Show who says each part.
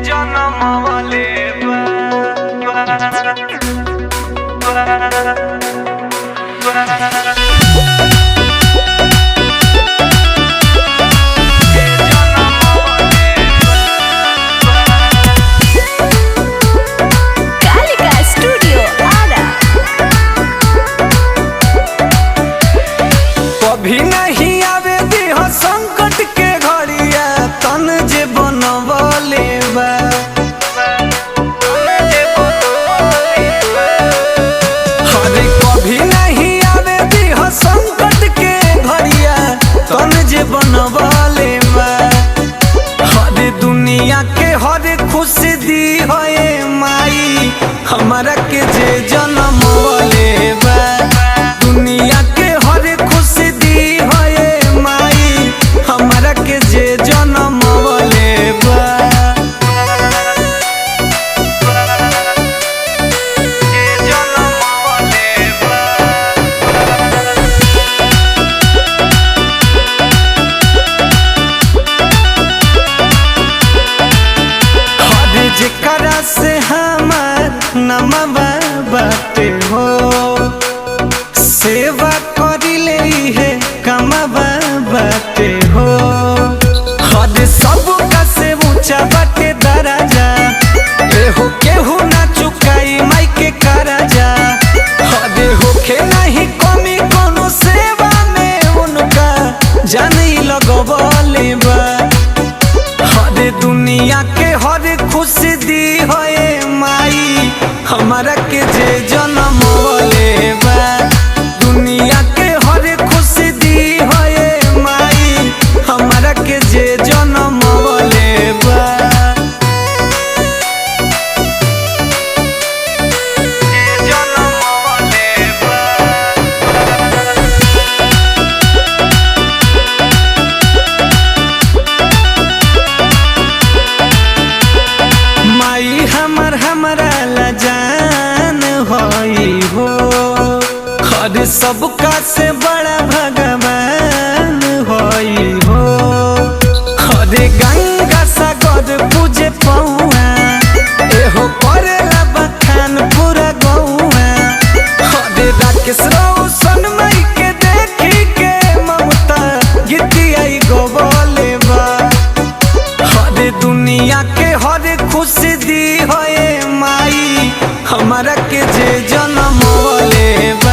Speaker 1: जनमवले
Speaker 2: Kalika studio Ara.
Speaker 1: कभी नहीं आवे देह संकट के घड़िया तन जे बनवले बा। अरे कभी नहीं आवे देह संकट के घड़िया तन जे बनवले बा। हर दुनिया के हर खुशी दी है माई हमारा के जे जनमवले बा। दुनिया के हर खुशी दी है माई हमारा के जे जनमवले बा। जेकरा से हमार नमवा बाटे हो सेवा करिले है कमवा बाटे हो। हद सबका से ऊंचा बाटे दराजा एहो केहू ना चुकाई माई के करजा। हद होखे नहीं कमी कोनो सेवा में उनका जानी लगवले बा। हर दुनिया के हर खुशी दी है माई हमारा के जे जनमवले बा। दुनिया के हर खुशी दी है माई हमारा के जे जनमवले बा। माई हमारा लजान होई हो हर सबका से बड़ा भगवान होई हो। हर गंगा सागर पूजे पौआ एहो करेला बखान पूरा गौआ। हर राकेश रोशन माई के देखी के ममता गीतिया गवले बा। हर दुनिया के हर खुशी दी है माई हमारा के जे जनमवले बा।